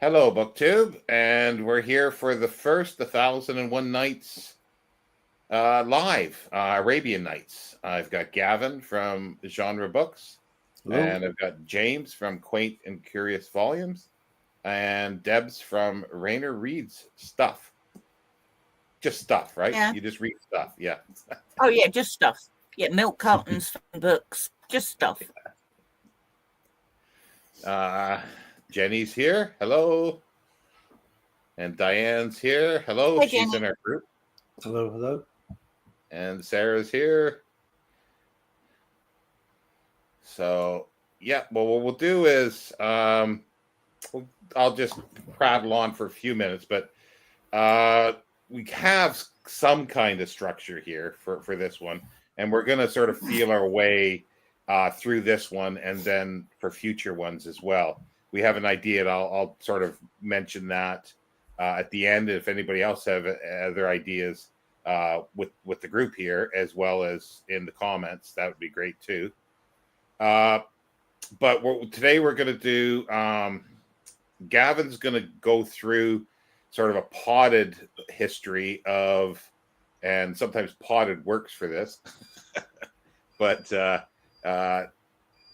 Hello, BookTube, and we're here for the first 1001 Nights live, Arabian Nights. I've got Gavin from Genre Books, Hello. and I've got James from Quaint and Curious Volumes, and Debs from Rainer Reads Stuff. Just stuff, right? Yeah. You just read stuff, yeah. Oh, yeah, just stuff. Yeah, milk cartons, books, just stuff. Jenny's here. Hello. And Diane's here. Hello. Hey, She's Jenny. in our group. Hello, hello. And Sarah's here. So, yeah, well, what we'll do is I'll just prattle on for a few minutes, but we have some kind of structure here for this one, and we're going to sort of feel our way through this one and then for future ones as well. We have an idea, and I'll sort of mention that at the end. If anybody else have other ideas with the group here, as well as in the comments, that would be great too. But today we're going to do, Gavin's going to go through sort of a potted history of, and sometimes potted works for this, but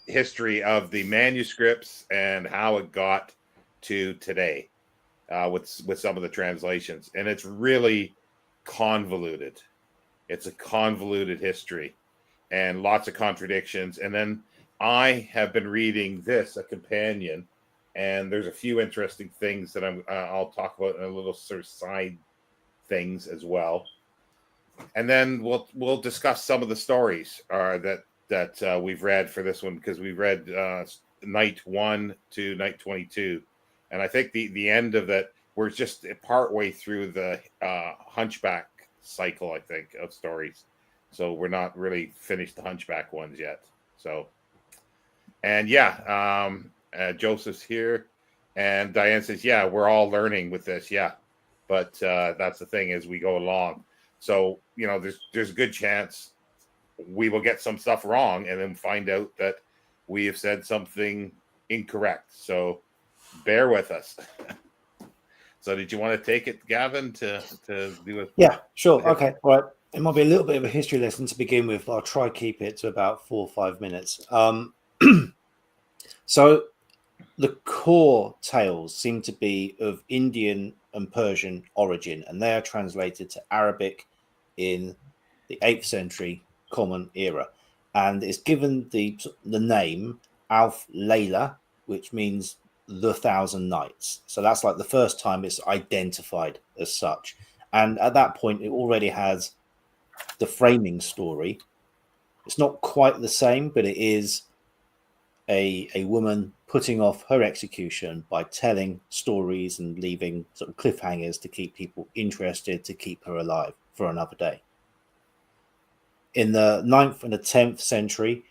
history of the manuscripts and how it got to today with some of the translations. And it's really convoluted. It's a convoluted history and lots of contradictions. And then I have been reading this, a companion, and there's a few interesting things that I'll talk about in a little sort of side things as well. And then we'll discuss some of the stories that we've read for this one, because we read night 1 to night 22, and I think the end of that, we're just part way through the Hunchback cycle, I think, of stories. So we're not really finished the Hunchback ones yet. So, and yeah, Joseph's here, and Diane says, yeah, we're all learning with this. Yeah, but that's the thing as we go along. So, you know, there's a good chance we will get some stuff wrong and then find out that we have said something incorrect. So bear with us. So did you want to take it, Gavin, to do it? Yeah, sure. Okay. All right. It might be a little bit of a history lesson to begin with. I'll try keep it to about 4 or 5 minutes. So the core tales seem to be of Indian and Persian origin, and they are translated to Arabic in the 8th century Common Era, and it's given the name Alf Layla, which means the 1,000 Nights. So that's like the first time it's identified as such, and at that point it already has the framing story. It's not quite the same, but it is a woman putting off her execution by telling stories and leaving sort of cliffhangers to keep people interested, to keep her alive for another day. In the 9th and the 10th century,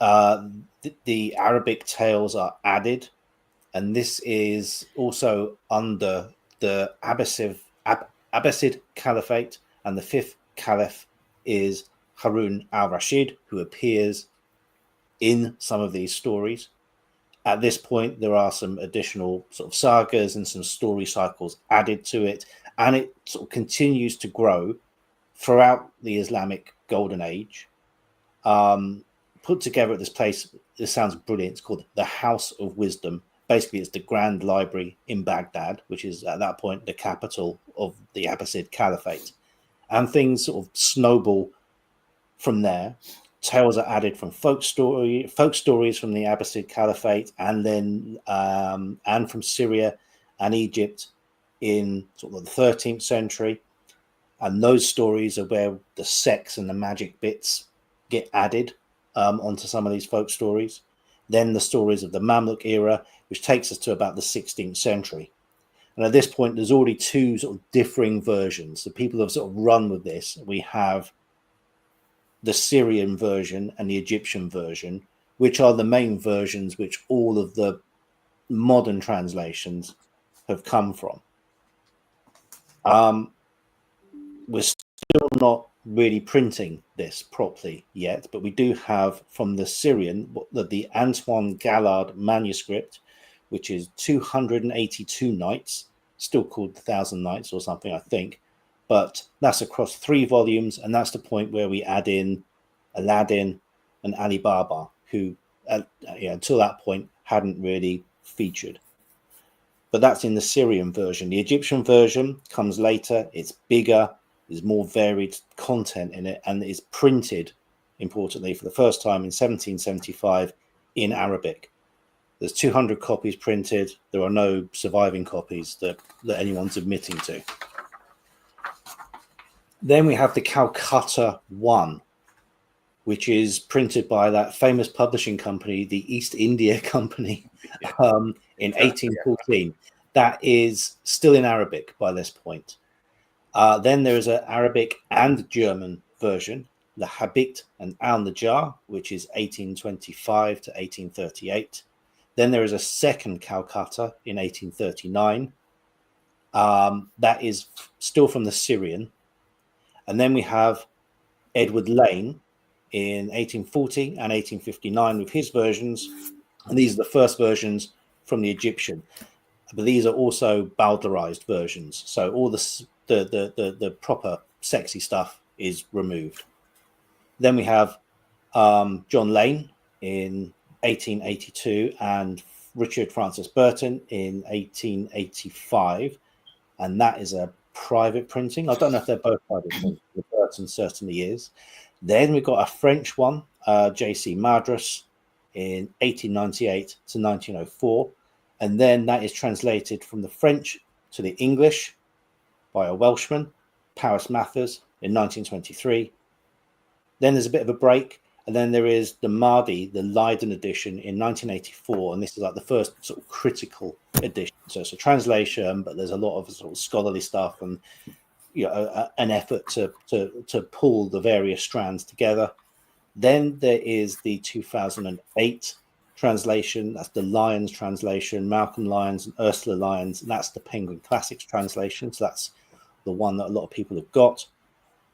the Arabic tales are added, and this is also under the Abbasid Caliphate, and the 5th Caliph is Harun al-Rashid, who appears in some of these stories. At this point, there are some additional sort of sagas and some story cycles added to it, and it sort of continues to grow throughout the Islamic Golden Age. Put together at this place, this sounds brilliant. It's called the House of Wisdom. Basically, it's the Grand Library in Baghdad, which is at that point the capital of the Abbasid Caliphate. And things sort of snowball from there. Tales are added from folk stories from the Abbasid Caliphate, and then and from Syria and Egypt in sort of the 13th century. And those stories are where the sex and the magic bits get added onto some of these folk stories. Then the stories of the Mamluk era, which takes us to about the 16th century. And at this point, there's already 2 sort of differing versions. The people have sort of run with this. We have the Syrian version and the Egyptian version, which are the main versions which all of the modern translations have come from. We're still not really printing this properly yet, but we do have from the Syrian the Antoine Gallard manuscript, which is 282 nights, still called the 1,000 Nights or something, I think. But that's across 3 volumes, and that's the point where we add in Aladdin and Ali Baba, who until that point hadn't really featured. But that's in the Syrian version. The Egyptian version comes later. It's bigger, there's more varied content in it, and is printed, importantly, for the first time in 1775 in Arabic. There's 200 copies printed. There are no surviving copies that anyone's admitting to. Then we have the Calcutta 1, which is printed by that famous publishing company, the East India Company, in 1814. That is still in Arabic by this point. Then there is an Arabic and German version, the Habit and Al-Najjar, which is 1825 to 1838. Then there is a second Calcutta in 1839. That is still from the Syrian. And then we have Edward Lane in 1840 and 1859 with his versions. And these are the first versions from the Egyptian. But these are also Bowdlerized versions. So all the proper sexy stuff is removed. Then we have John Lane in 1882 and Richard Francis Burton in 1885. And that is a private printing. I don't know if they're both private printing. The Burton certainly is. Then we've got a French one, J.C. Madras in 1898 to 1904. And then that is translated from the French to the English by a Welshman, Paris Mathers, in 1923. Then there's a bit of a break. And then there is the Mahdi, the Leiden edition in 1984. And this is like the first sort of critical edition. So it's a translation, but there's a lot of sort of scholarly stuff and an effort to pull the various strands together. Then there is the 2008 translation. That's the Lyons translation, Malcolm Lyons and Ursula Lyons. And that's the Penguin Classics translation. So that's the one that a lot of people have got.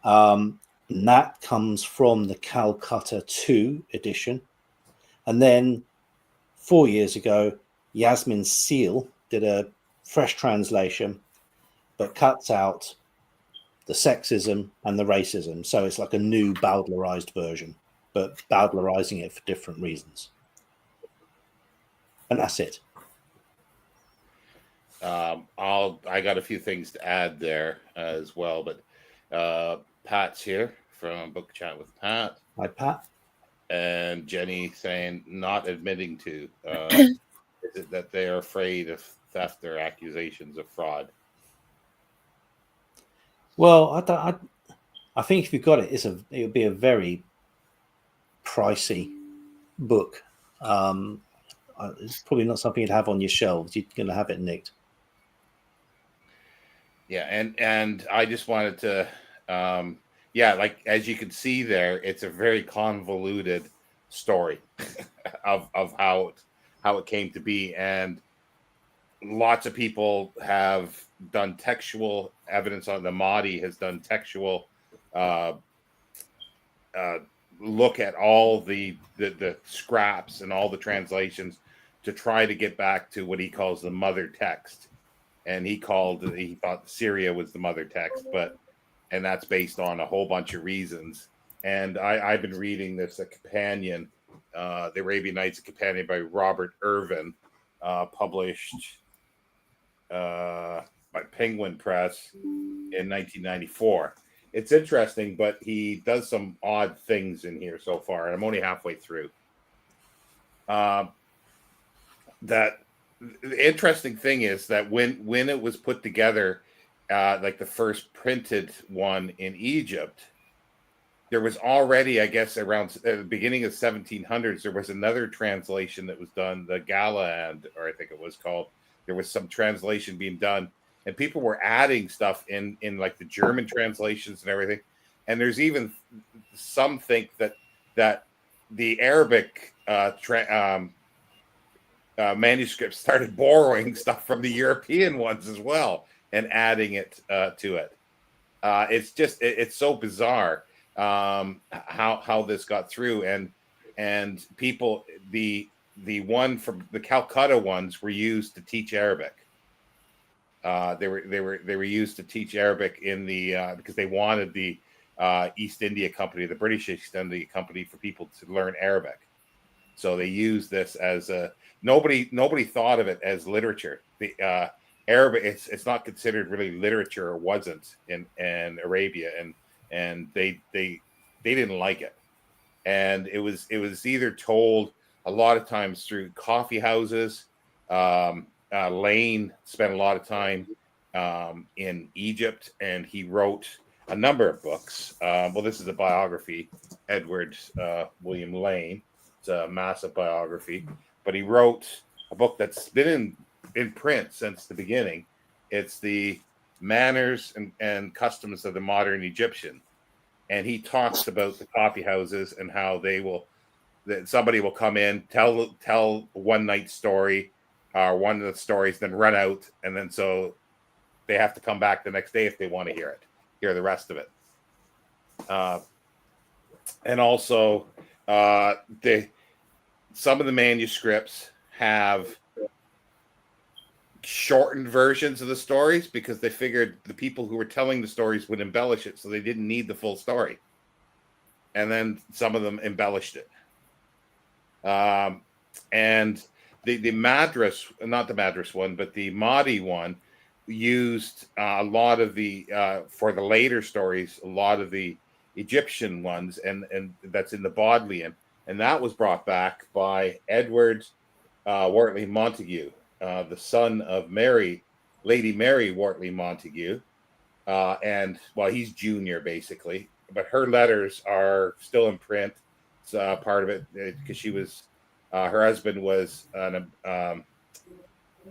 And that comes from the Calcutta 2 edition. And then 4 years ago, Yasmin Seal did a fresh translation, but cuts out the sexism and the racism. So it's like a new Bowdlerized version, but Bowdlerizing it for different reasons. And that's it. I got a few things to add there as well, but Pat's here from Book Chat with Pat. Hi, Pat. And Jenny saying not admitting to is it that they are afraid of theft or accusations of fraud. Well, I think if you've got it, it would be a very pricey book. It's probably not something you'd have on your shelves. You're going to have it nicked. Yeah, and I just wanted to, like as you can see there, it's a very convoluted story of how it came to be, and lots of people have done textual evidence on the Mahdi has done textual look at all the scraps and all the translations to try to get back to what he calls the mother text. And he thought Syria was the mother text, and that's based on a whole bunch of reasons. And I've been reading this, a companion, The Arabian Nights, a companion by Robert Irwin, published by Penguin Press in 1994. It's interesting, but he does some odd things in here so far, and I'm only halfway through. The interesting thing is that when it was put together, like the first printed one in Egypt, there was already, I guess, around the beginning of 1700s, there was another translation that was done, the Galland, or I think it was called. There was some translation being done, and people were adding stuff in like the German translations and everything. And there's even some think that the Arabic manuscripts started borrowing stuff from the European ones as well and adding it to it. It's so bizarre how this got through, and people, the one from the Calcutta ones were used to teach Arabic. They were used to teach Arabic in the because they wanted the East India Company, the British East India Company, for people to learn Arabic. So they used this as a nobody thought of it as literature. The Arabic, it's not considered really literature, or wasn't in Arabia, and they didn't like it, and it was either told a lot of times through coffee houses. Lane spent a lot of time in Egypt, and he wrote a number of books. Well, this is a biography, Edward William Lane. It's a massive biography, but he wrote a book that's been in print since the beginning. It's the manners and customs of the modern Egyptian, and he talks about the coffee houses and how that somebody will come in, tell a one night story, one of the stories, then run out, and then so they have to come back the next day if they want to hear the rest of it. And also, some of the manuscripts have shortened versions of the stories because they figured the people who were telling the stories would embellish it, so they didn't need the full story. And then some of them embellished it. And the Madras, not the Madras one, but the Mahdi one, used a lot of the for the later stories, a lot of the Egyptian ones, and that's in the Bodleian, and that was brought back by Edward Wortley Montagu, the son of Lady Mary Wortley Montagu, and well, he's junior basically, but her letters are still in print. It's part of it because she was her husband was an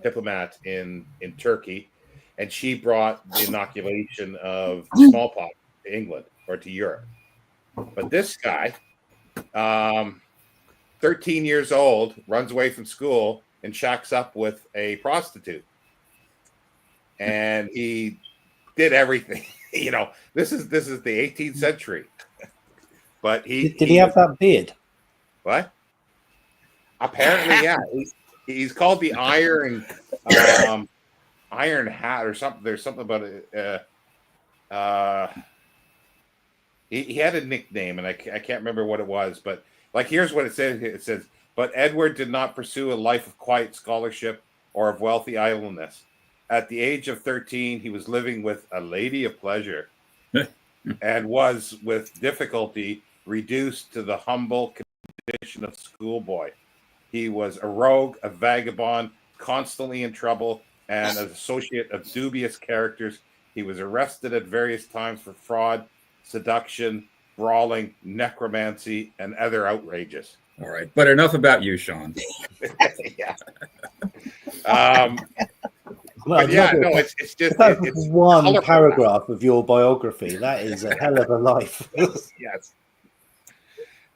diplomat in Turkey, and she brought the inoculation of smallpox to England or to Europe. But this guy, 13 years old, runs away from school and shacks up with a prostitute, and he did everything. You know, this is the 18th century. But did he have that beard? What? Apparently, yeah. He's called the Iron Hat or something. There's something about it. He had a nickname, and I can't remember what it was. But like, here's what it says. It says, "But Edward did not pursue a life of quiet scholarship or of wealthy idleness. At the age of 13, he was living with a lady of pleasure, and was with difficulty reduced to the humble condition of schoolboy. He was a rogue, a vagabond, constantly in trouble, and an associate of dubious characters. He was arrested at various times for fraud, seduction, brawling, necromancy, and other outrages." All right, but enough about you, Sean. Yeah. But yeah, no, it's just it's one paragraph of your biography. That is a hell of a life. Yes.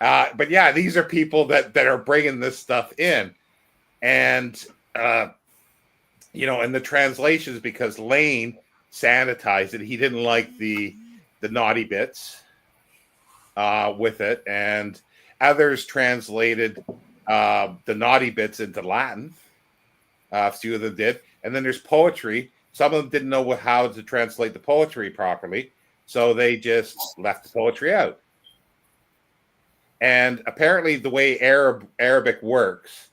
But yeah, these are people that are bringing this stuff in, and you know, and the translations, because Lane sanitized it. He didn't like the naughty bits with it, and others translated the naughty bits into Latin. A few of them did. And then there's poetry. Some of them didn't know how to translate the poetry properly, so they just left the poetry out. And apparently the way Arabic works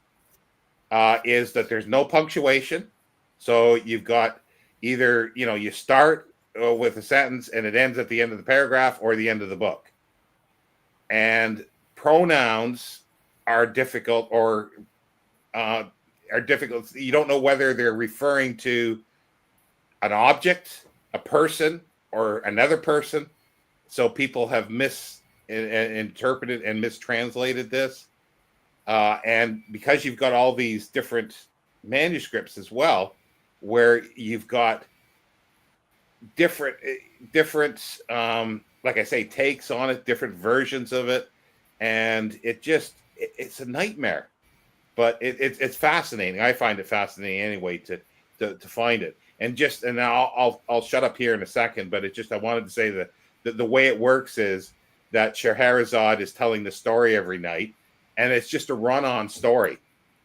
is that there's no punctuation. So you've got either, you know, you start with a sentence and it ends at the end of the paragraph or the end of the book. And pronouns are difficult, or are difficult. You don't know whether they're referring to an object, a person, or another person. So people have misinterpreted and mistranslated this. And because you've got all these different manuscripts as well, where you've got different, like I say, takes on it, different versions of it, and it's a nightmare. But it's fascinating. I find it fascinating anyway to find it. And I'll shut up here in a second. But I wanted to say that the way it works is that Scheherazade is telling the story every night, and it's just a run-on story.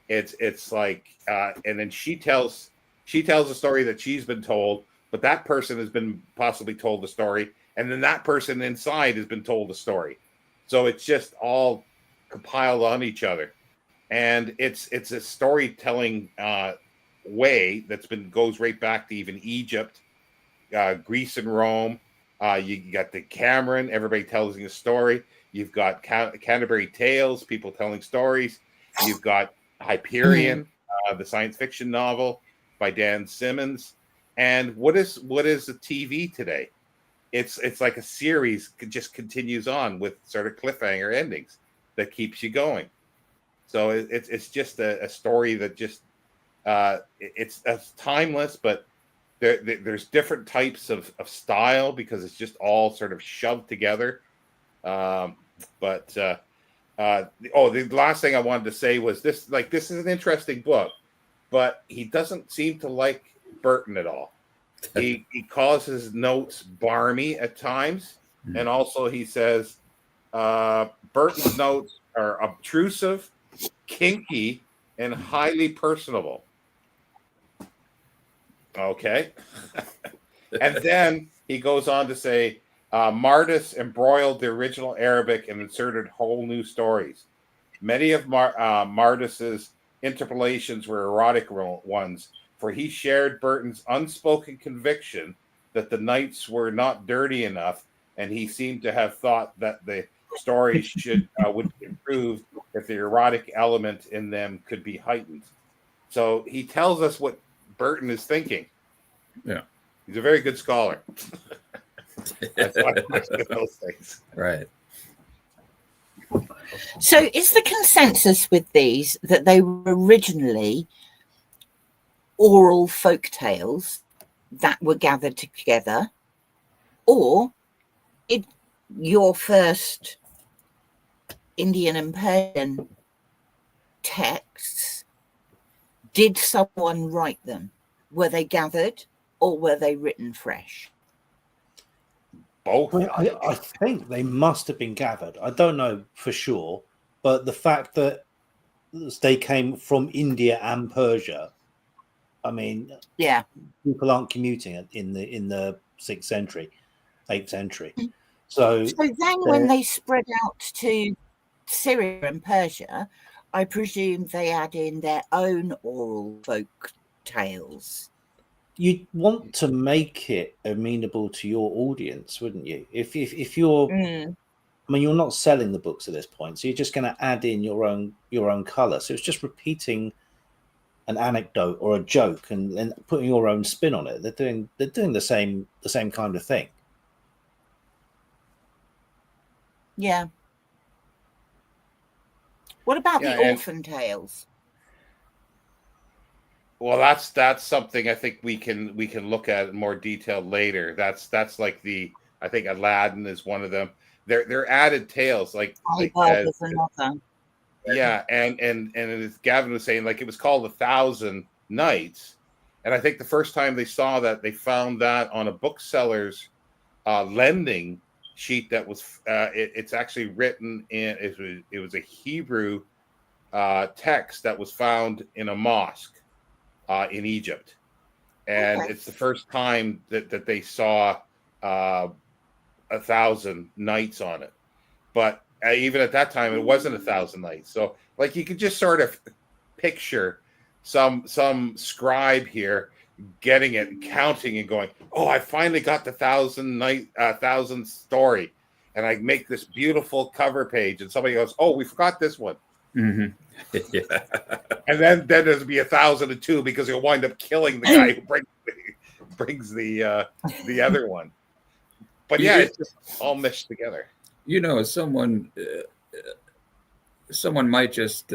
It's like, and then she tells a story that she's been told, but that person has been possibly told the story, and then that person inside has been told the story. So it's just all compiled on each other, and it's a storytelling way that's goes right back to even Egypt, Greece, and Rome. You got the Cameron, everybody telling a story. You've got Canterbury Tales, people telling stories. You've got Hyperion, the science fiction novel by Dan Simmons. And what is the TV today? It's like a series that just continues on with sort of cliffhanger endings that keeps you going. So it's just a story that just it's timeless, but there's different types of style because it's just all sort of shoved together. The last thing I wanted to say was this: like, this is an interesting book, but he doesn't seem to like Burton at all. He calls his notes barmy at times, and also he says Burton's notes are obtrusive, kinky, and highly personable. Okay. And then he goes on to say, Mardis embroiled the original Arabic and inserted whole new stories. Many of Mardis's interpolations were erotic ones, for he shared Burton's unspoken conviction that the knights were not dirty enough, and he seemed to have thought that the stories would be improved if the erotic element in them could be heightened. So he tells us what Burton is thinking. Yeah. He's a very good scholar. That's why I look those things. Right. So is the consensus with these that they were originally oral folk tales that were gathered together, or did your first Indian and Persian texts, did someone write them? Were they gathered or were they written fresh? Both. I think they must have been gathered. I don't know for sure, but the fact that they came from India and Persia, I mean, Yeah. people aren't commuting in the 6th century, 8th century. So then when they spread out to Syria and Persia, I presume they add in their own oral folk tales. you'd want to make it amenable to your audience, wouldn't you? If you're, I mean, you're not selling the books at this point, so you're just going to add in your own color. So it's just repeating an anecdote or a joke and putting your own spin on it. They're doing the same kind of thing. Yeah. What about the orphan tales? Well, that's something I think we can look at in more detail later. That's like I think Aladdin is one of them. They're added tales like is another. Yeah, and as Gavin was saying, like, it was called 1,000 Nights, and I think the first time they saw that, they found that on a bookseller's lending sheet that was it's actually written in it was a Hebrew text that was found in a mosque in Egypt, and it's the first time that they saw 1,000 nights on it. But even at that time, it wasn't 1,000 nights. So, like, you could just sort of picture some scribe here getting it, and counting, and going, "Oh, I finally got the 1,000 story," and I make this beautiful cover page, and somebody goes, "Oh, we forgot this one." Mm-hmm. Yeah. And then there's be 1,002 because he'll wind up killing the guy who brings the other one. But yeah, it's just all meshed together. You know, someone might just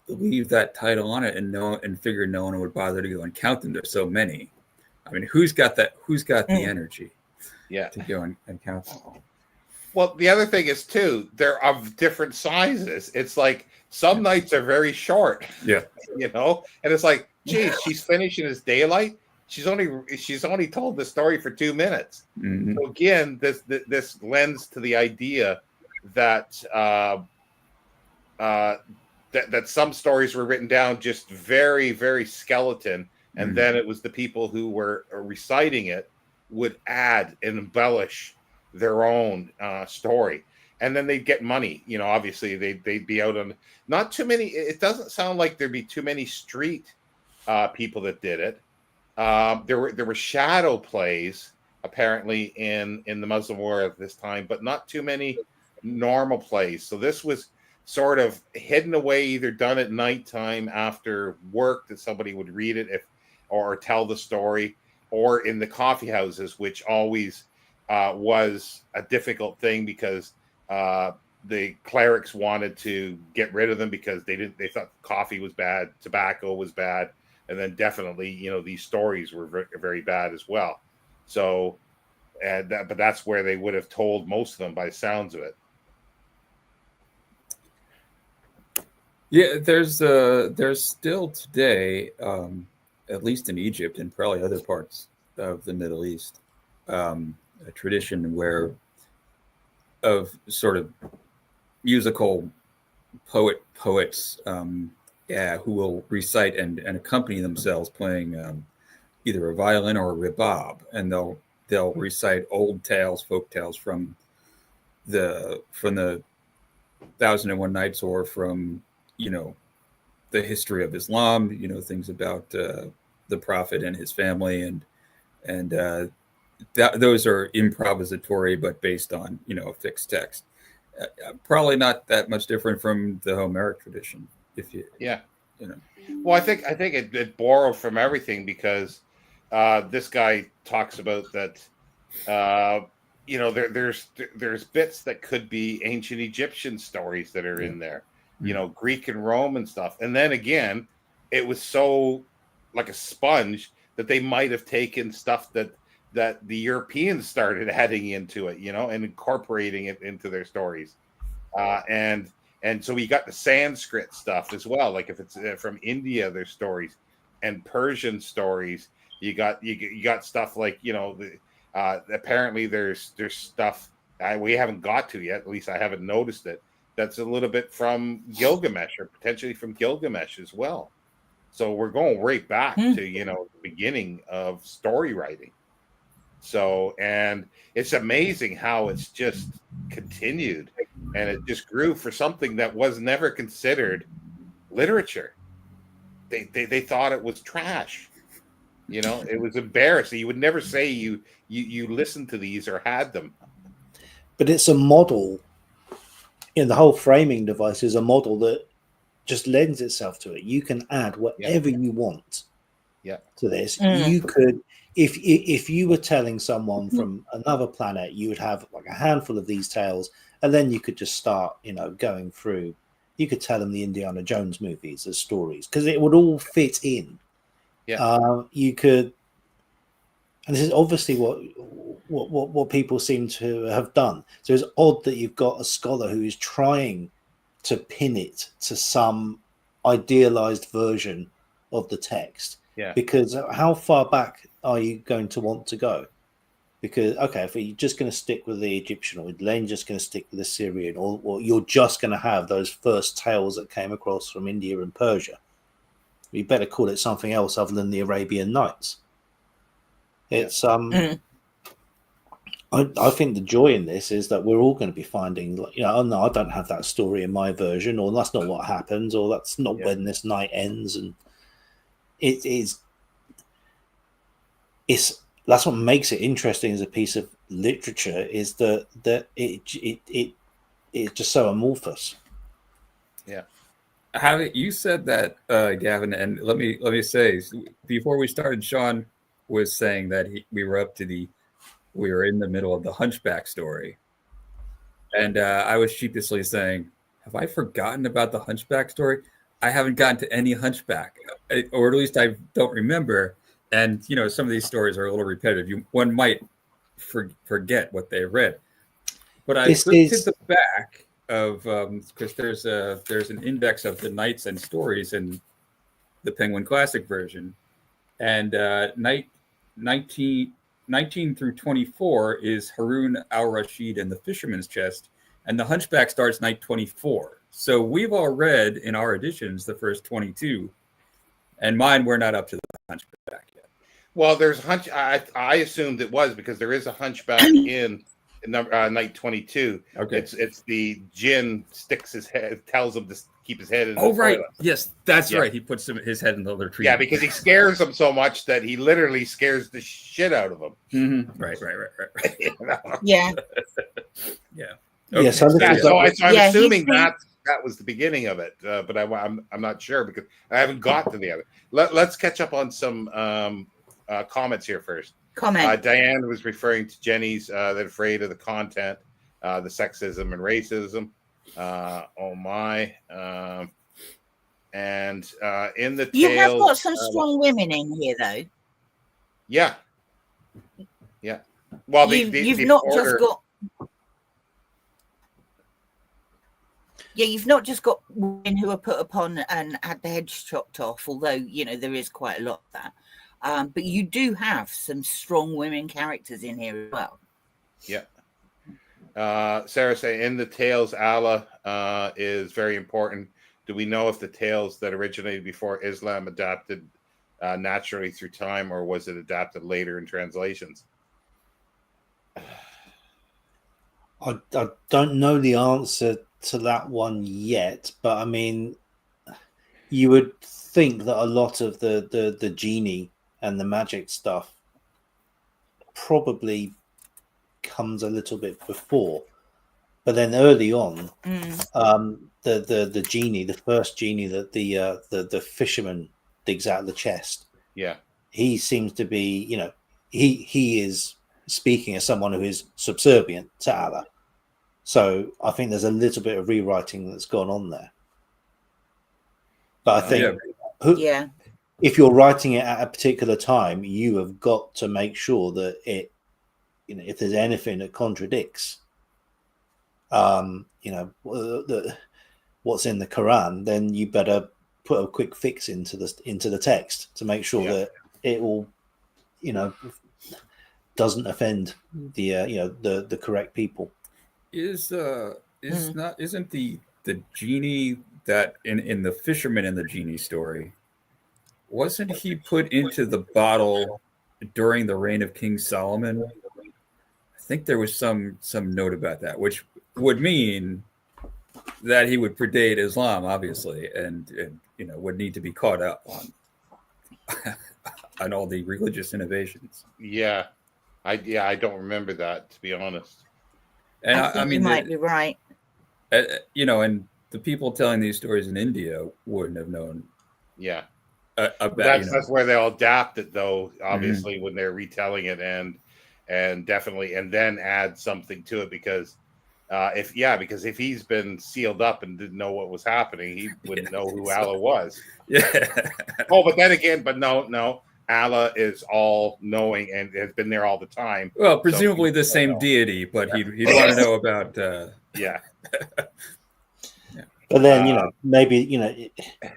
leave that title on it and figure no one would bother to go and count them. There's so many. I mean, who's got the energy? Yeah, to go and count them. Well, the other thing is too, they're of different sizes. It's like some nights are very short. Yeah, you know, and it's like, geez, she's finishing his daylight. She's only told the story for 2 minutes. Mm-hmm. So again, this lends to the idea that that some stories were written down just very, very skeleton, and then it was the people who were reciting it would add and embellish their own story, and then they'd get money. You know, obviously they'd be out on not too many. It doesn't sound like there'd be too many street people that did it. There were shadow plays apparently in the Muslim war at this time, but not too many normal plays. So this was sort of hidden away, either done at nighttime after work that somebody would read it or tell the story, or in the coffee houses, which always was a difficult thing because the clerics wanted to get rid of them because they thought coffee was bad, tobacco was bad, and then definitely, you know, these stories were very, very bad as well. So, but that's where they would have told most of them by the sounds of it. Yeah, there's still today, at least in Egypt and probably other parts of the Middle East, a tradition of sort of musical poets, who will recite and accompany themselves playing either a violin or a rebab, and they'll recite old tales, folk tales from the 1001 Nights, or from, you know, the history of Islam, you know, things about the Prophet and his family, and those are improvisatory, but based on, you know, a fixed text. Probably not that much different from the Homeric tradition, if you know. Well, I think it borrowed from everything, because this guy talks about that. You know, there's bits that could be ancient Egyptian stories that are in there. You know, Greek and Roman stuff. And then again, it was so like a sponge that they might have taken stuff that the Europeans started adding into it, you know, and incorporating it into their stories. And so we got the Sanskrit stuff as well. Like if it's from India, there's stories, and Persian stories. You got stuff like, you know, apparently there's stuff we haven't got to yet. At least I haven't noticed it. That's a little bit from Gilgamesh, or potentially from Gilgamesh as well. So we're going right back to, you know, the beginning of story writing. So, and it's amazing how it's just continued, and it just grew for something that was never considered literature. They thought it was trash. You know, it was embarrassing. You would never say you listened to these or had them. But it's a model. You know, the whole framing device is a model that just lends itself to it. You can add whatever you want to this. You could, if you were telling someone from another planet, you would have like a handful of these tales, and then you could just start, you know, going through. You could tell them the Indiana Jones movies as stories, because it would all fit in. You could, and this is obviously what people seem to have done. So it's odd that you've got a scholar who is trying to pin it to some idealized version of the text. Because how far back are you going to want to go? Because, okay, if you're just going to stick with the Egyptian, or then just going to stick with the Syrian, or you're just going to have those first tales that came across from India and Persia, you better call it something else other than the Arabian Nights. It's I think the joy in this is that we're all going to be finding, you know, oh no, I don't have that story in my version, or that's not what happens, or that's not when this night ends, and it's that's what makes it interesting as a piece of literature, is that it's just so amorphous. You said that, Gavin, and let me say, before we started, Sean was saying that we were in the middle of the Hunchback story, and I was sheepishly saying, have I forgotten about the Hunchback story? I haven't gotten to any Hunchback, or at least I don't remember. And, you know, some of these stories are a little repetitive. One might forget what they read. But I looked at the back of, because there's an index of the nights and stories in the Penguin Classic version, and 19 through 24 is Harun al-Rashid and the Fisherman's Chest, and the Hunchback starts night 24. So we've all read in our editions the first 22, and mine we're not up to the Hunchback yet. Well, there's I assumed it was because there is a Hunchback in night 22. Okay. It's the Jinn sticks his head, tells him to keep his head in the right. toilet. Yes, that's right. He puts his head in the latrine. Yeah, because he scares him so much that he literally scares the shit out of him. Mm-hmm. Right. You know? Yeah. Yeah. Okay. Yeah, so I'm assuming that was the beginning of it, but I'm not sure because I haven't got to the other. Let's catch up on some comments here first. Diane was referring to Jenny's that afraid of the content, the sexism and racism. Oh my! And in the you tales, have got some strong women in here, though. Yeah. Well, you've not just got. Yeah, you've not just got women who are put upon and had their heads chopped off, although, you know, there is quite a lot of that. But you do have some strong women characters in here as well. Yeah. Sarah say in the tales, Allah is very important. Do we know if the tales that originated before Islam adapted naturally through time, or was it adapted later in translations? I don't know the answer to that one yet, but I mean, you would think that a lot of the genie and the magic stuff probably comes a little bit before, but then early on, the genie, the first genie that the fisherman digs out of the chest, he seems to be, you know, he is speaking as someone who is subservient to Allah. So I think there's a little bit of rewriting that's gone on there. But I think if you're writing it at a particular time, you have got to make sure that it, you know, if there's anything that contradicts, you know, what's in the Quran, then you better put a quick fix into the text to make sure that it will, you know, doesn't offend the you know, the correct people. Isn't the genie that in the fisherman in the genie story, wasn't he put into the bottle during the reign of King Solomon? I think there was some note about that, which would mean that he would predate Islam, obviously, and you know, would need to be caught up on on all the religious innovations. I don't remember that, to be honest. And I mean, you might be right. You know, and the people telling these stories in India wouldn't have known. Yeah. That's where they'll adapt it, though, obviously, when they're retelling it and definitely, and then add something to it, because if he's been sealed up and didn't know what was happening, he wouldn't know who Allah was. But then again, no. Allah is all knowing and has been there all the time. Well, presumably the same deity, but he'd want to know about. But then, you know, maybe, you know,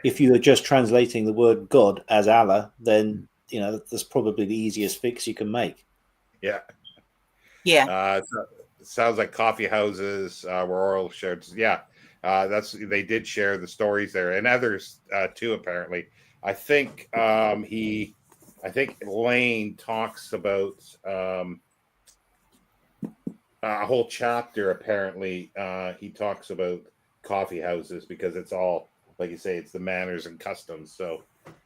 if you are just translating the word God as Allah, then, you know, that's probably the easiest fix you can make. Yeah. Sounds like coffee houses were oral shared. They did share the stories there, and others too, apparently. I think Lane talks about a whole chapter. Apparently, he talks about coffee houses because it's all, like you say, it's the manners and customs. So,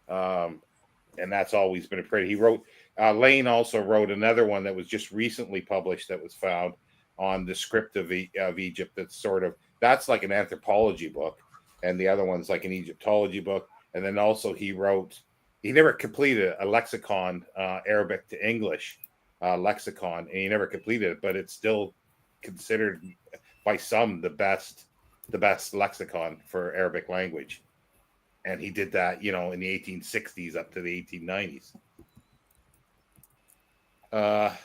and that's always been a pretty. He wrote. Lane also wrote another one that was just recently published that was found on the script of Egypt. That's like an anthropology book, and the other one's like an Egyptology book. And then also he never completed a lexicon, Arabic to English lexicon, and he never completed it, but it's still considered by some the best lexicon for Arabic language. And he did that, you know, in the 1860s up to the 1890s.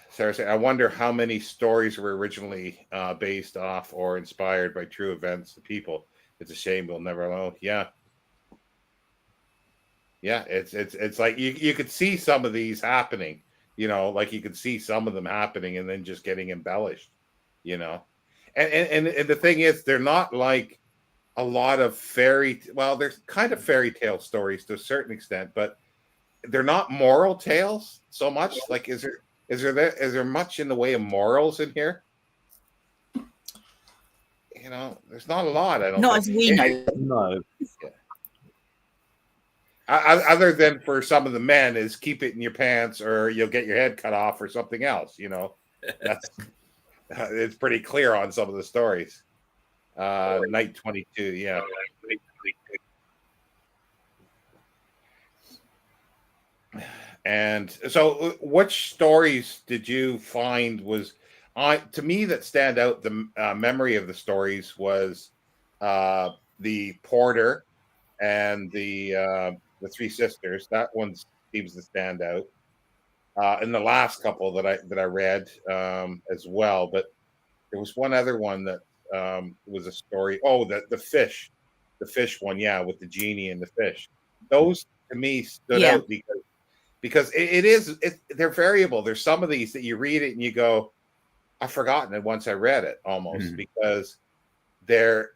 Sarah said, I wonder how many stories were originally based off or inspired by true events of people. It's a shame we'll never know. It's like you could see some of these happening, you know, like you could see some of them happening and then just getting embellished, you know. And the thing is, they're not like a lot of there's kind of fairy tale stories to a certain extent, but they're not moral tales so much. Like, is there much in the way of morals in here? You know, there's not a lot. I don't Not think. as we know. No. Other than for some of the men is keep it in your pants or you'll get your head cut off or something else. You know, that's it's pretty clear on some of the stories. Night 22, yeah. And so, which stories did you find was to me that stand out? The memory of the stories was the porter and the three sisters. That one seems to stand out. And the last couple that I read as well, but there was one other one that was a story. Oh, the fish one, yeah, with the genie and the fish. Those to me stood out because they're variable. There's some of these that you read it and you go, I've forgotten it once I read it almost because they're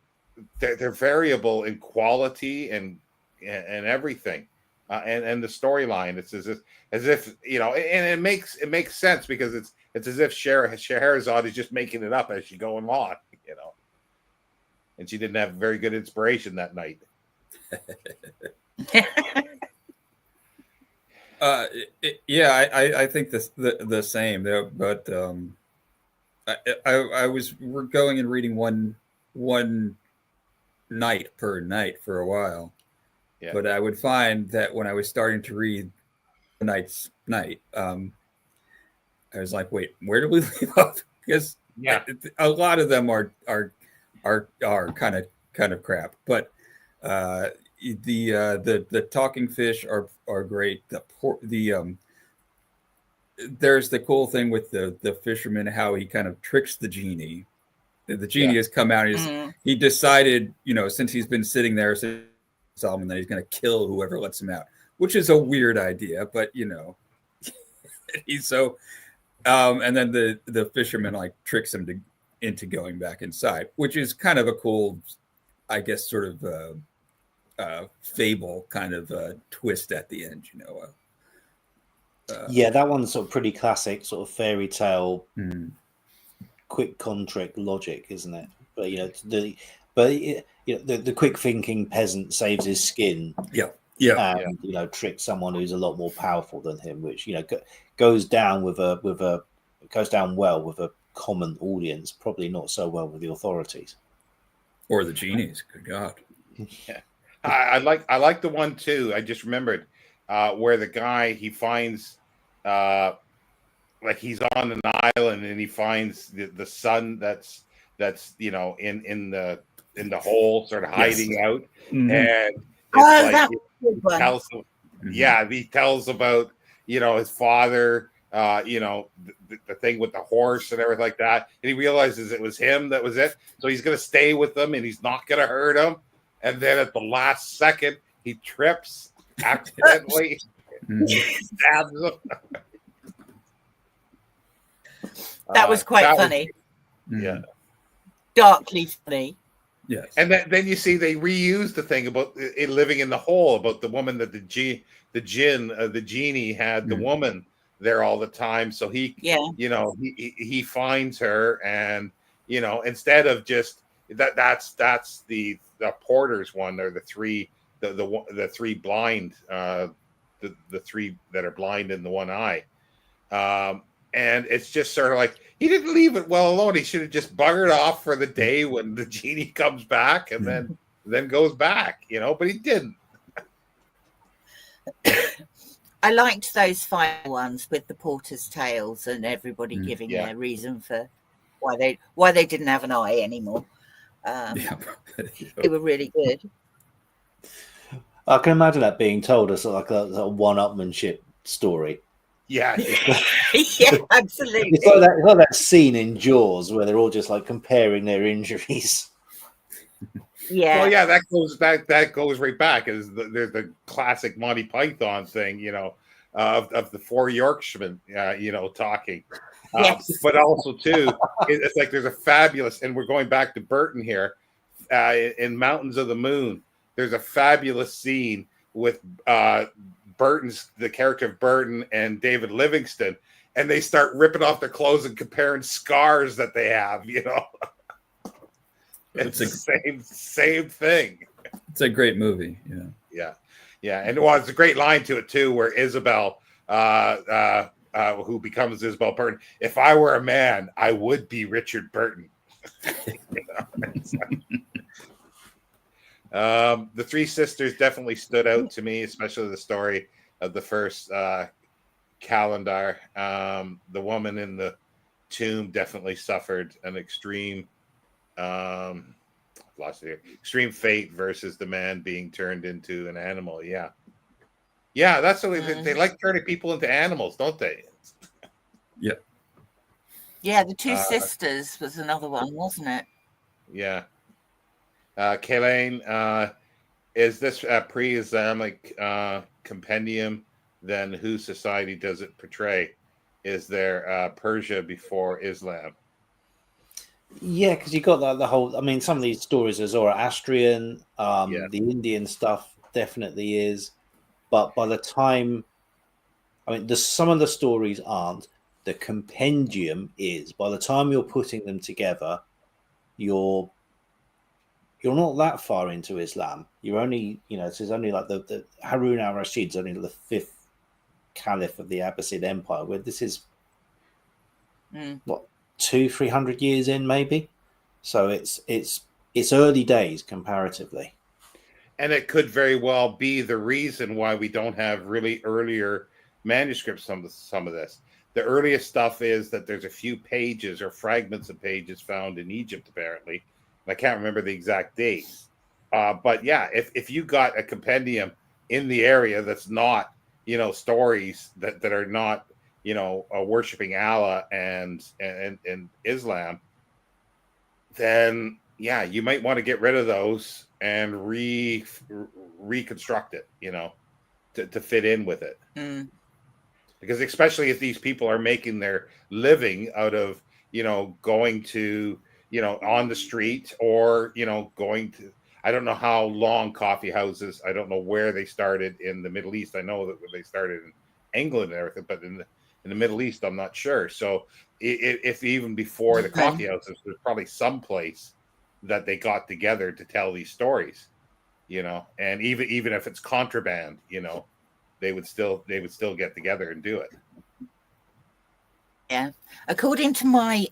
variable in quality and everything. And the storyline, it's as if you know, and it makes sense because it's as if Scheherazade is just making it up as she's going along, you know. And she didn't have very good inspiration that night. I think the same there, but we're going and reading one night per night for a while. Yeah. But I would find that when I was starting to read Night's Night, I was like, wait, where do we leave off? Because a lot of them are kind of crap. But the talking fish are great. There's the cool thing with the fisherman, how he kind of tricks the genie. The genie has come out. He decided, you know, since he's been sitting there since Solomon, that he's going to kill whoever lets him out, which is a weird idea, but you know, he's so. And then the fisherman like tricks him into going back inside, which is kind of a cool, I guess, sort of fable kind of twist at the end, you know. That one's sort of pretty classic, sort of fairy tale, quick contrick logic, isn't it? But you know, the quick thinking peasant saves his skin, and you know, tricks someone who's a lot more powerful than him, which you know goes down well with a common audience, probably not so well with the authorities or the genies. Good God! Yeah, I like the one too. I just remembered where the guy he finds like he's on an island and he finds the sun that's you know in the hole sort of hiding out, and he tells about, you know, his father, you know, the thing with the horse and everything like that, and he realizes it was him that was it, so he's going to stay with them and he's not going to hurt him, and then at the last second he trips accidentally, stabs him. That was quite funny. Yeah, darkly funny. Yes, and then you see they reuse the thing about it living in the hole, about the woman that the genie had the woman there all the time. So he finds her, and you know, instead of just that's the porter's one, or the three blind, the three that are blind in the one eye. And it's just sort of like, he didn't leave it well alone. He should have just buggered off for the day when the genie comes back, and then goes back, you know, but he didn't. I liked those final ones with the porter's tales and everybody giving their reason for why they didn't have an eye anymore. They were really good. I can imagine that being told as like a one-upmanship story. Yeah, yeah, absolutely. It's like that scene in Jaws where they're all just like comparing their injuries. Yeah. Well, yeah, that goes right back. There's the classic Monty Python thing, you know, of the four Yorkshiremen, you know, talking. Yes. But also too, it's like there's a fabulous, and we're going back to Burton here, in Mountains of the Moon, there's a fabulous scene with the character of Burton and David Livingston, and they start ripping off their clothes and comparing scars that they have. It's the same thing. It's a great movie. Yeah, and well, it's a great line to it too, where Isabel, who becomes Isabel Burton, if I were a man, I would be Richard Burton. The Three Sisters definitely stood out to me, especially the story of the first calendar. The woman in the tomb definitely suffered an extreme extreme fate versus the man being turned into an animal. Yeah, that's the way they like turning people into animals, don't they? Yeah, the Two Sisters was another one, wasn't it? Yeah. Kayleen, is this a pre-Islamic compendium? Then whose society does it portray? Is there Persia before Islam? Yeah, because you got the whole. I mean, some of these stories are Zoroastrian. The Indian stuff definitely is, but by the time, some of the stories aren't. The compendium is. By the time you're putting them together, you're not that far into Islam. You're only, this is only like the Harun al-Rashid's only the 5th caliph of the Abbasid Empire, where this is what 200-300 years in, maybe. So it's early days comparatively, and it could very well be the reason why we don't have really earlier manuscripts. Some of this, the earliest stuff is that there's a few pages or fragments of pages found in Egypt, apparently. I can't remember the exact dates, but yeah, if you got a compendium in the area that's not, stories that are not, worshiping Allah and Islam, then yeah, you might want to get rid of those and reconstruct it, to fit in with it. Because especially if these people are making their living out of, going to, on the street or, going to, I don't know how long coffee houses, I don't know where they started in the Middle East. I know that they started in England and everything, but in the Middle East, I'm not sure. So if even before the coffee houses, there's probably some place that they got together to tell these stories, and even if it's contraband, they would still get together and do it. Yeah. According to my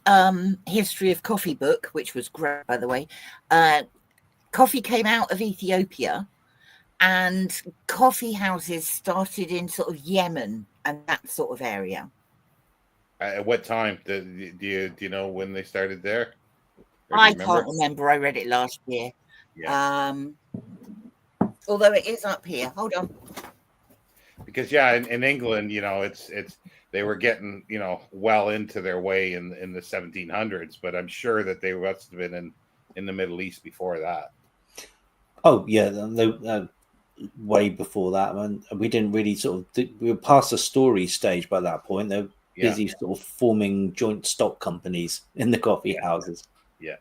history of coffee book, which was great, by the way, coffee came out of Ethiopia, and coffee houses started in sort of Yemen and that sort of area. At what time? Do you know when they started there? I can't remember. I read it last year. Yeah. Although it is up here. Hold on. Because in England, it's they were getting well into their way in the 1700s, but I'm sure that they must have been in the Middle East before that. Oh yeah, way before that. And we didn't really we were past the story stage by that point. They're busy sort of forming joint stock companies in the coffee houses. Yeah.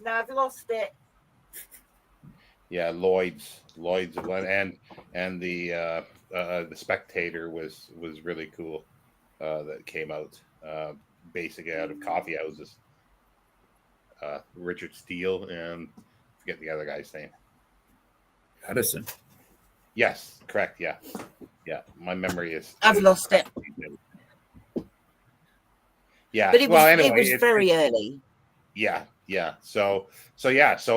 Now I've lost it. Yeah, Lloyd's and the Spectator was really cool. That came out basically out of coffee houses. Richard Steele and I forget the other guy's name. Edison. Yes, correct. Yeah. My memory is. I've lost it. Yeah, but it was very early. Yeah. So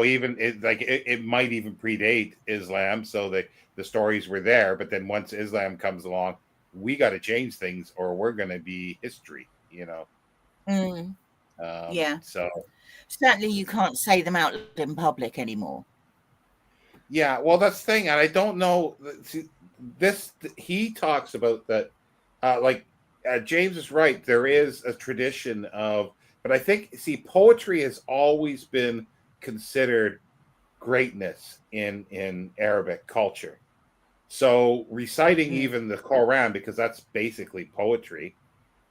even it might even predate Islam. So the stories were there, but then once Islam comes along, we got to change things, or we're going to be history. So certainly you can't say them out in public anymore. Yeah, well, that's the thing, and I don't know. He talks about that. James is right. There is a tradition of. But I think, poetry has always been considered greatness in Arabic culture. So reciting even the Quran, because that's basically poetry.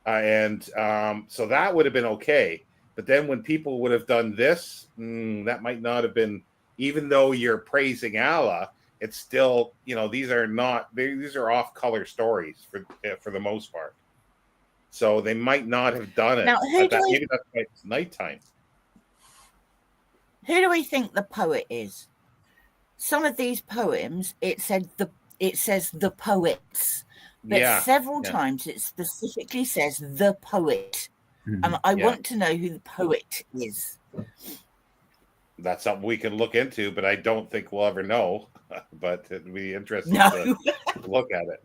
So that would have been okay. But then when people would have done this, that might not have been, even though you're praising Allah, it's still, these are off color stories for the most part. So they might not have done it. Now, maybe that's why it's nighttime. Who do we think the poet is? Some of these poems, it says the poets, but several times it specifically says the poet. And I want to know who the poet is. That's something we can look into, but I don't think we'll ever know. But it'd be interesting to look at it.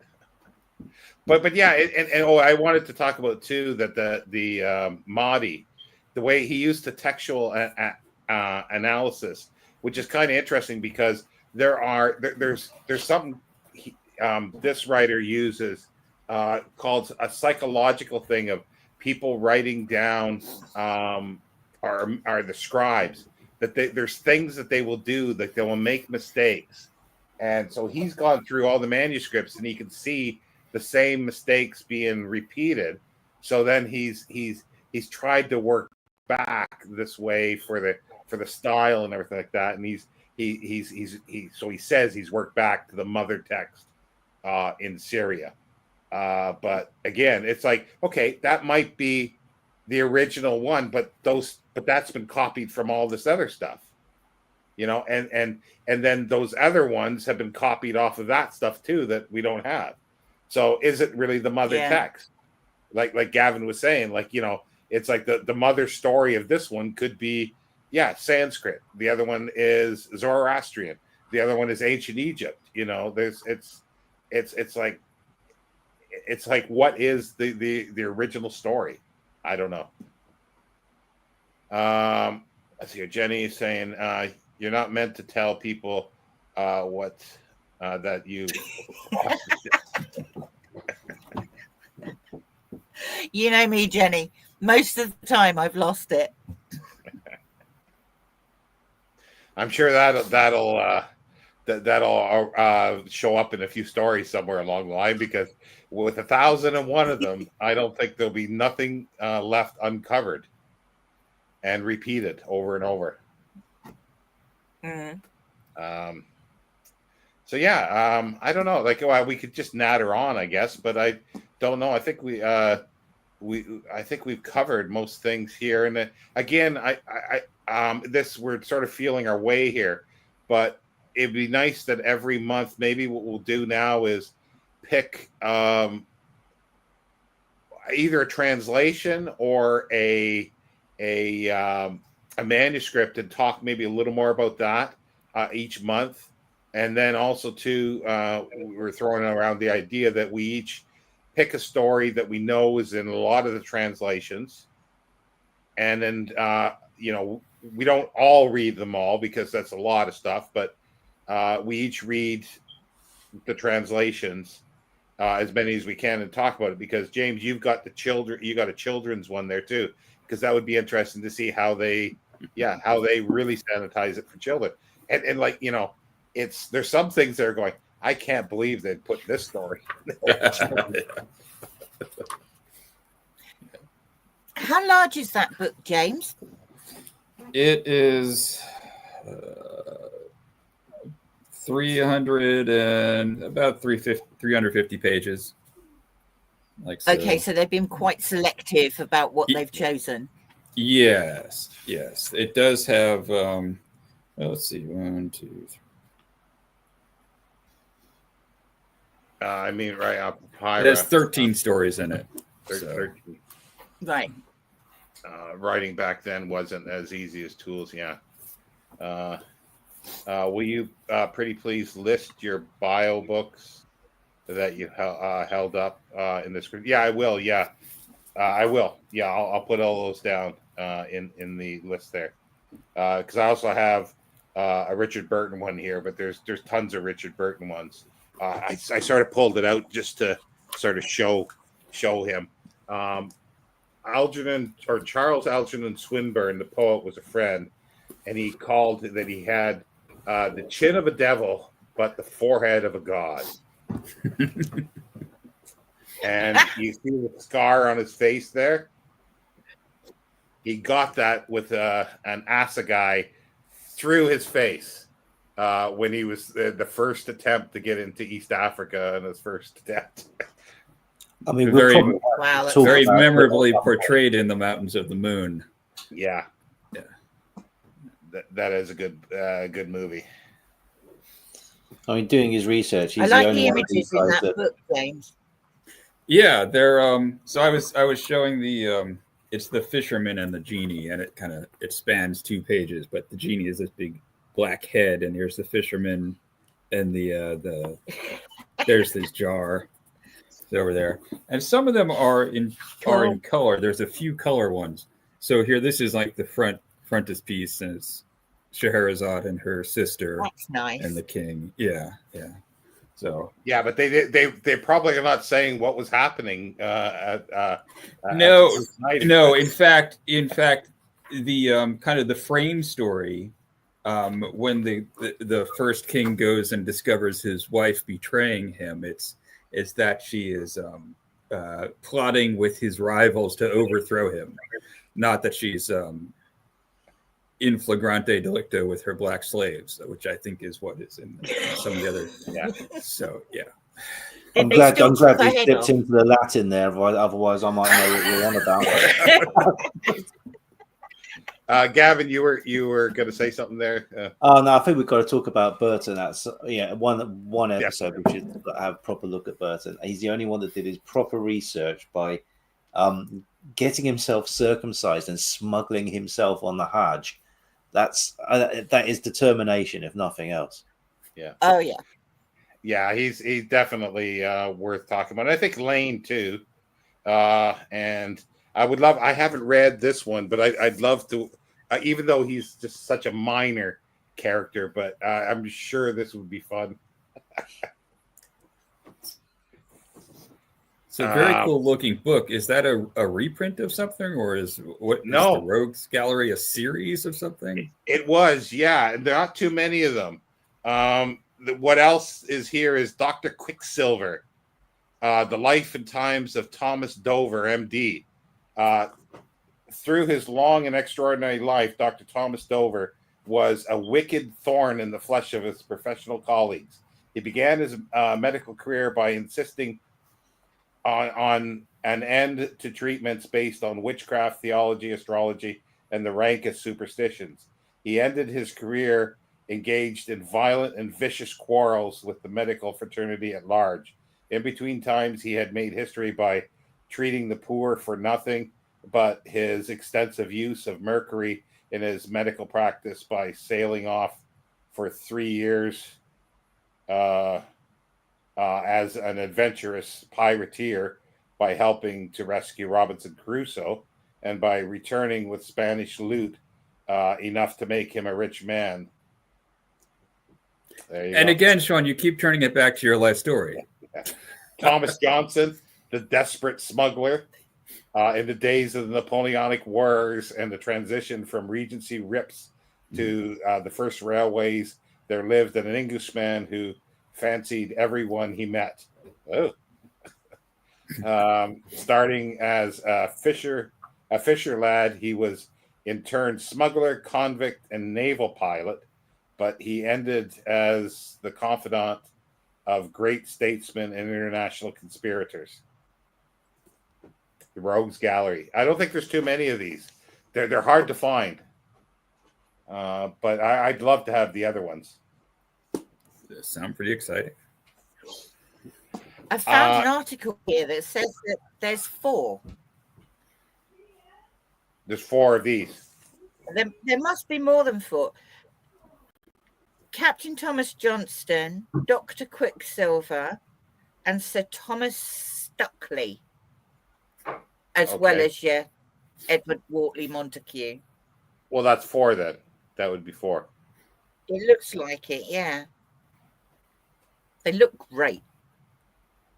But yeah, I wanted to talk about too that the Mahdi, the way he used the textual analysis, which is kind of interesting because there's something this writer uses called a psychological thing of people writing down are the scribes, that there's things that they will do that they will make mistakes, and so he's gone through all the manuscripts and he can see the same mistakes being repeated. So then he's tried to work back this way for the style and everything like that, and he says he's worked back to the mother text in Syria. But again, it's like, okay, that might be the original one, but that's been copied from all this other stuff, and then those other ones have been copied off of that stuff too that we don't have. So is it really the mother text? Like Gavin was saying, it's like the mother story of this one could be, Sanskrit. The other one is Zoroastrian. The other one is ancient Egypt. It's like what is the original story? I don't know. Let's see here. Jenny is saying you're not meant to tell people what that you. You know me, Jenny. Most of the time, I've lost it. I'm sure that'll show up in a few stories somewhere along the line, because with 1,001 of them, I don't think there'll be nothing left uncovered and repeated over and over. So I don't know. We could just natter on, I guess, but I don't know. I think I think we've covered most things here. And again, we're sort of feeling our way here, but it'd be nice that every month, maybe what we'll do now is pick either a translation or a manuscript and talk maybe a little more about that each month. And then also too, we're throwing around the idea that we each pick a story that we know is in a lot of the translations. And then, we don't all read them all because that's a lot of stuff, but we each read the translations, as many as we can, and talk about it. Because James, you got a children's one there too, because that would be interesting to see how they really sanitize it for children. And there's some things that are going, I can't believe they put this story. How large is that book, James? It is 350 pages. Okay, so they've been quite selective about what they've chosen. Yes. It does have. Let's see, 1, 2, 3. Right up high. There's 13 stories in it. 13. Right. Writing back then wasn't as easy as tools. Will you pretty please list your bio books that you held up in this group? I will. I will. I'll put all those down in the list there, because I also have a Richard Burton one here, but there's tons of Richard Burton ones. I sort of pulled it out just to sort of show him. Charles Algernon Swinburne, the poet, was a friend, and he called that he had the chin of a devil, but the forehead of a god. And you see the scar on his face there. he got that with an assegai through his face when he was the first attempt to get into East Africa and his first attempt. I mean, Very- Wow, that's Very about- memorably portrayed in The Mountains of the Moon. Yeah. Yeah. That is a good movie. I mean, doing his research, I he's like the only the one of these images in guys that book, James. Yeah, they're so I was showing the it's the fisherman and the genie, and it spans 2 pages, but the genie is this big black head, and here's the fisherman, and the there's this jar over there, and some of them are in color. There's a few color ones. So here, this is like the frontispiece, and it's Scheherazade and her sister That's nice. and the king. Yeah. So Yeah, but they probably are not saying what was happening. No, at this night. no. In fact, the kind of the frame story, when the first king goes and discovers his wife betraying him, it's that she is plotting with his rivals to overthrow him, not that she's in flagrante delicto with her black slaves, which I think is what is in some of the other. Yeah. So yeah. I'm They glad still they took her head slipped off. into the Latin there. Otherwise, I might know what you're on about. Gavin, you were going to say something there. Oh no, I think we've got to talk about Burton. That's one episode we should have a proper look at Burton. He's the only one that did his proper research by getting himself circumcised and smuggling himself on the Hajj. That is determination, if nothing else. Yeah. Oh yeah. Yeah, he's definitely worth talking about. I think Lane too, and I haven't read this one, but I'd love to, even though he's just such a minor character, but I'm sure this would be fun. It's a very cool looking book. Is that a reprint of something, or is the Rogues Gallery a series of something? It was, yeah. And there are not too many of them. What else is here is Dr. Quicksilver, the life and times of Thomas Dover, MD. Through his long and extraordinary life, Dr. Thomas Dover was a wicked thorn in the flesh of his professional colleagues. He began his medical career by insisting on an end to treatments based on witchcraft, theology, astrology, and the rankest superstitions. He ended his career engaged in violent and vicious quarrels with the medical fraternity at large. In between times, he had made history by treating the poor for nothing but his extensive use of mercury in his medical practice by sailing off for 3 years as an adventurous pirateer, by helping to rescue Robinson Crusoe, and by returning with Spanish loot enough to make him a rich man. There you And go. again, Sean, you keep turning it back to your life story. Thomas Johnson, the desperate smuggler, in the days of the Napoleonic Wars and the transition from Regency rips to the first railways, there lived an Englishman who fancied everyone he met. Oh. Starting as a fisher lad, he was in turn smuggler, convict, and naval pilot, but he ended as the confidant of great statesmen and international conspirators. The Rogues Gallery. I don't think there's too many of these. They're hard to find, but I'd love to have the other ones. They sound pretty exciting. I found an article here that says that there's 4. There's 4 of these. There must be more than 4. Captain Thomas Johnston, Dr. Quicksilver, and Sir Thomas Stuckley, as well as your Edward Wortley Montagu. Well, that's 4 then. That would be 4. It looks like it, yeah. They look great.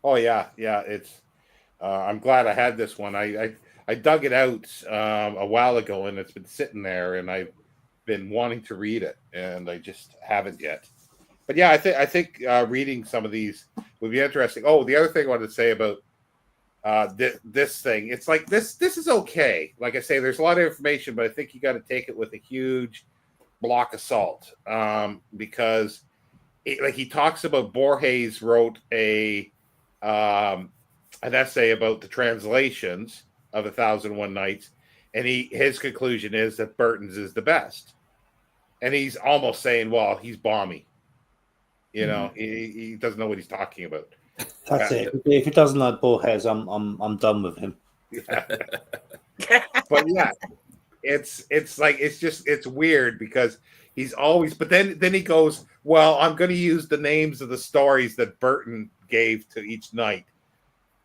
Oh yeah. It's. I'm glad I had this one. I dug it out a while ago, and it's been sitting there, and I've been wanting to read it, and I just haven't yet. But yeah, I think reading some of these would be interesting. Oh, the other thing I wanted to say about this thing. It's like this is okay. Like I say, there's a lot of information, but I think you got to take it with a huge block of salt, because like he talks about Borges wrote an essay about the translations of 1001 Nights, and his conclusion is that Burton's is the best, and he's almost saying, well, he's balmy, he doesn't know what he's talking about. That's it. If he doesn't like Borges, I'm done with him. Yeah. But yeah, it's like it's weird because he's always, but then he goes, well, I'm going to use the names of the stories that Burton gave to each night,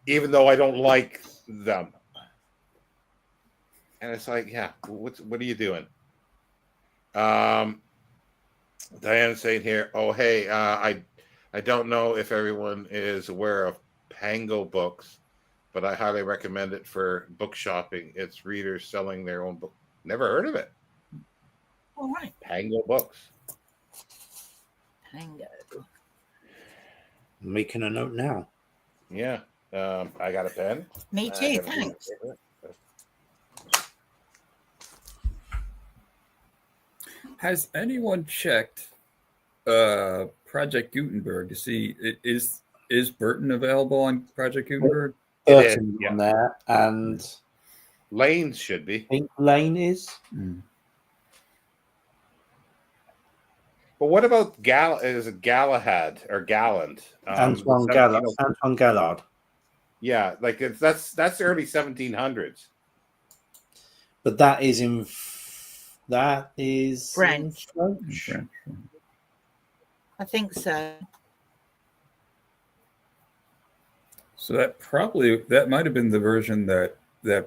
even though I don't like them. And it's like, yeah, what are you doing? Diana's saying here, oh, hey, I don't know if everyone is aware of Pango Books, but I highly recommend it for book shopping. It's readers selling their own book. Never heard of it. All right. Pango Books. Pango. I'm making a note now. Yeah. I got a pen. Me too, thanks. Has anyone checked Project Gutenberg to see is Burton available on Project Gutenberg? Burton yeah. on there, and Lane's should be. I think Lane is. But what about is it Galahad or Galland? Antoine Gallard. Yeah, like that's early 1700s. But that is French. French. I think so. So that might have been the version that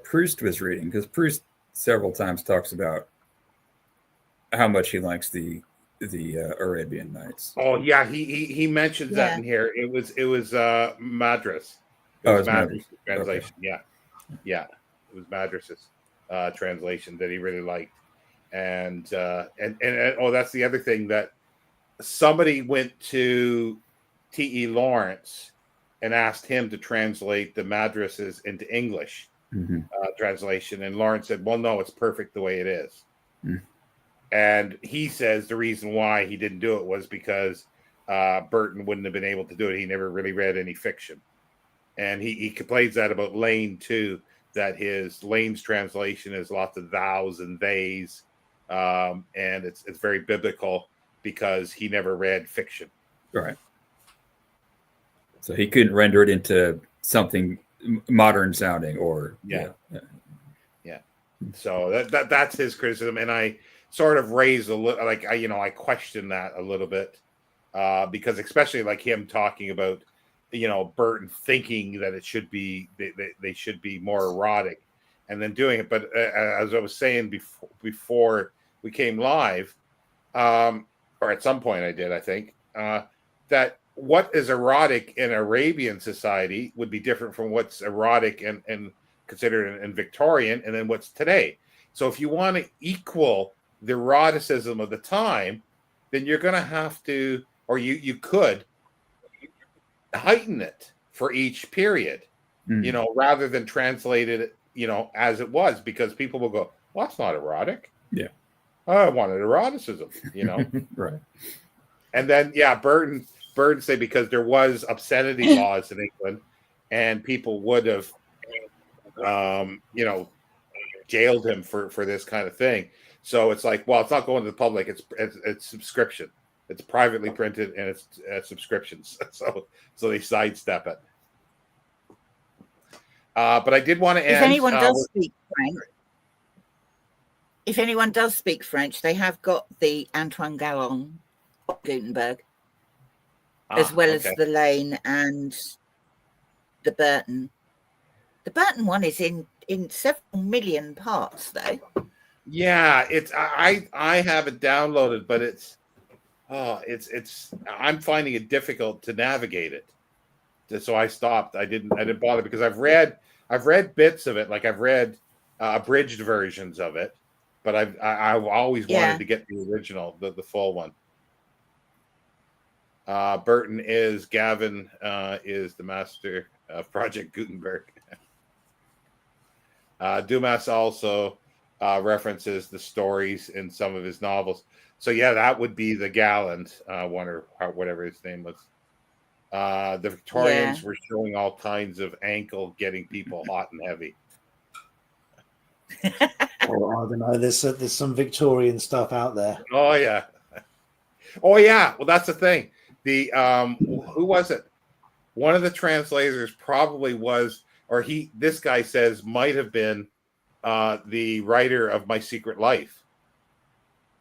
Proust was reading, because Proust several times talks about how much he likes the Arabian Nights. Oh yeah, he mentions that in here. It was Madras. It was Madras translation. Okay. Yeah, it was Madras's translation that he really liked, and that's the other thing, that somebody went to T.E. Lawrence and asked him to translate the Madras's into English translation, and Lawrence said, "Well, no, it's perfect the way it is." And he says the reason why he didn't do it was because Burton wouldn't have been able to do it. He never really read any fiction. And he complains that about Lane too, that Lane's translation is lots of thous and theys, and it's very biblical because he never read fiction. Right. So he couldn't render it into something modern sounding, or yeah. So that's his criticism, and I sort of raised a little, like I question that a little bit, because especially like him talking about Burton thinking that it should be they should be more erotic, and then doing it. But as I was saying before we came live, or at some point I did, I think that what is erotic in Arabian society would be different from what's erotic and considered in Victorian, and then what's today. So if you want to equal the eroticism of the time, then you're going to have to, or you could heighten it for each period, rather than translate it, as it was, because people will go, well, that's not erotic. Yeah. I wanted eroticism, Right. And then, Burton say because there was obscenity laws in England, and people would have, jailed him for this kind of thing. So it's like, well, it's not going to the public. It's subscription. It's privately printed, and it's subscriptions. So they sidestep it. But I did want to end. If anyone does speak French, they have got the Antoine Gallon Gutenberg, as well as the Lane and the Burton. The Burton one is in several million parts, though. Yeah, it's I have it downloaded, but it's I'm finding it difficult to navigate it. So I stopped. I didn't bother, because I've read bits of it, like I've read abridged versions of it, but I've always wanted to get the original, the full one. Burton is Gavin is the master of Project Gutenberg. Dumas also references the stories in some of his novels. So yeah, that would be the Gallant one, or whatever his name was. The Victorians were showing all kinds of ankle getting people hot and heavy. Or I don't know. There's some Victorian stuff out there. Oh yeah. Oh yeah. Well, that's the thing. The who was it? One of the translators probably was, or this guy says might have been the writer of My Secret Life,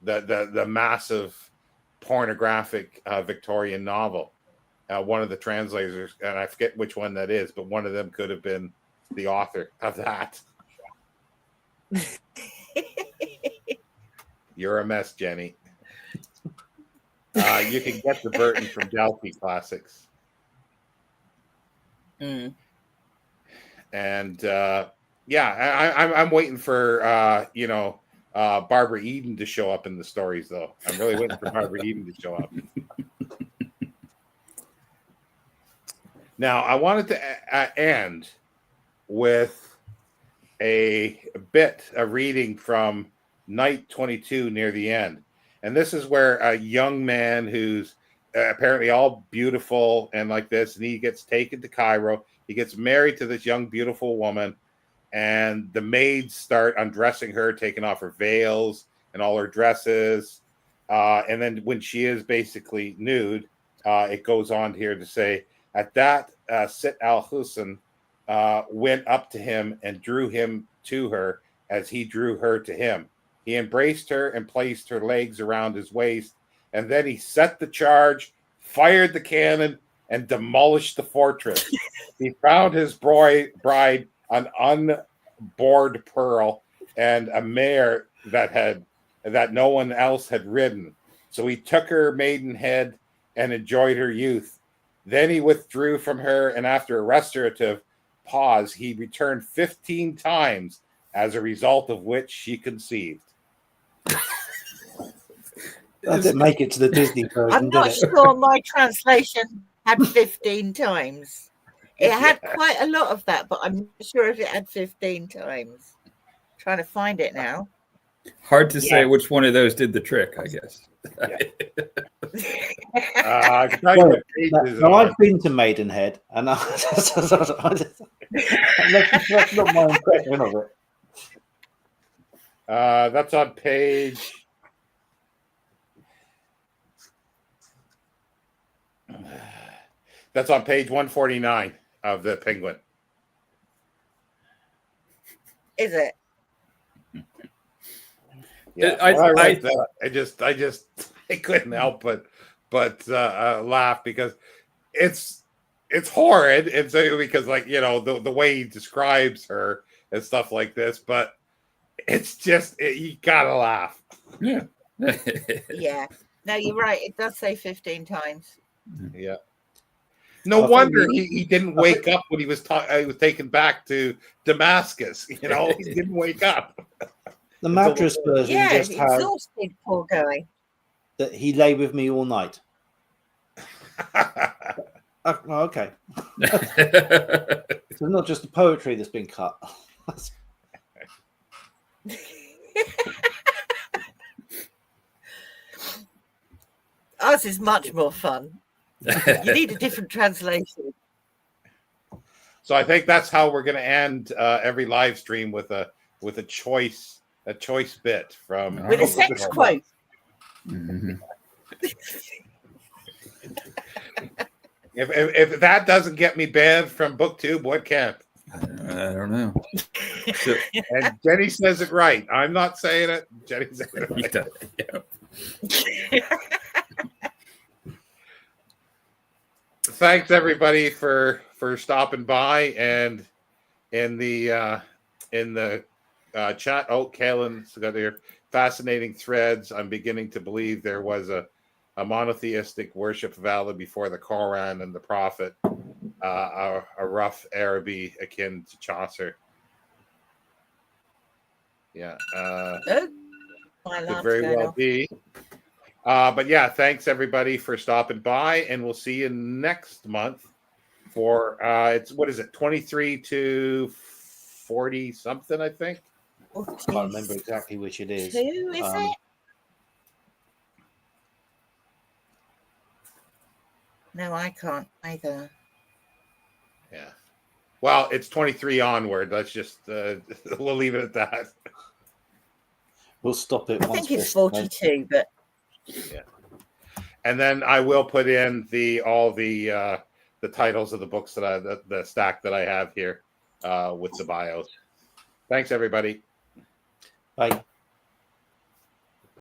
the massive pornographic Victorian novel. One of the translators, and I forget which one that is, but one of them could have been the author of that. You're a mess, Jenny. You can get the Burton from Delphi Classics. Mm. And I'm waiting for Barbara Eden to show up in the stories, though. I'm really waiting for Barbara Eden to show up. Now, I wanted to end with a reading from Night 22 near the end. And this is where a young man who's apparently all beautiful and like this, and he gets taken to Cairo. He gets married to this young, beautiful woman, and the maids start undressing her, taking off her veils and all her dresses. And then when she is basically nude, it goes on here to say, at that, Sit al-Husn went up to him and drew him to her as he drew her to him. He embraced her and placed her legs around his waist, and then he set the charge, fired the cannon, and demolished the fortress. He found his bride an unbored pearl and a mare that no one else had ridden. So he took her maidenhead and enjoyed her youth. Then he withdrew from her, and after a restorative pause, he returned 15 times, as a result of which she conceived. That didn't make it to the Disney version, I'm not sure my translation had 15 times. It had quite a lot of that, but I'm not sure if it had 15 times. Trying to find it now. Hard to say which one of those did the trick, I guess. I've been to Maidenhead, and that's not my impression of it. That's on page. That's on page 149 of the Penguin. Is it? Yeah, I couldn't help but laugh because it's horrid. It's because the way he describes her and stuff like this, but it's just you gotta laugh. Yeah. Yeah. No, you're right. It does say 15 times. Yeah. No wonder he didn't wake up when he was taken back to Damascus. He didn't wake up. The mattress version just has exhausted, poor guy. That he lay with me all night. Okay. So not just the poetry that's been cut. Ours is much more fun. You need a different translation. So I think that's how we're going to end every live stream with a choice bit from with a sex quote. Mm-hmm. If that doesn't get me banned from BookTube, what can? I don't know. And Jenny says it right. I'm not saying it. Jenny says it right. Thanks everybody for stopping by, and in the chat. Oh, Kalen's got their fascinating threads. I'm beginning to believe there was a monotheistic worship of Allah before the Quran and the Prophet. A rough Arabian akin to Chaucer. Yeah. Could very well be. But yeah, thanks everybody for stopping by, and we'll see you next month for it's 23 to 40 something, I think. Can't remember exactly which it is. 2, is it? No, I can't either. Yeah. Well, it's 23 onward. Let's just we'll leave it at that. We'll stop it. I think it's 42, but Yeah. And then I will put in all the titles of the books that the stack that I have here with the bios. Thanks, everybody. Bye.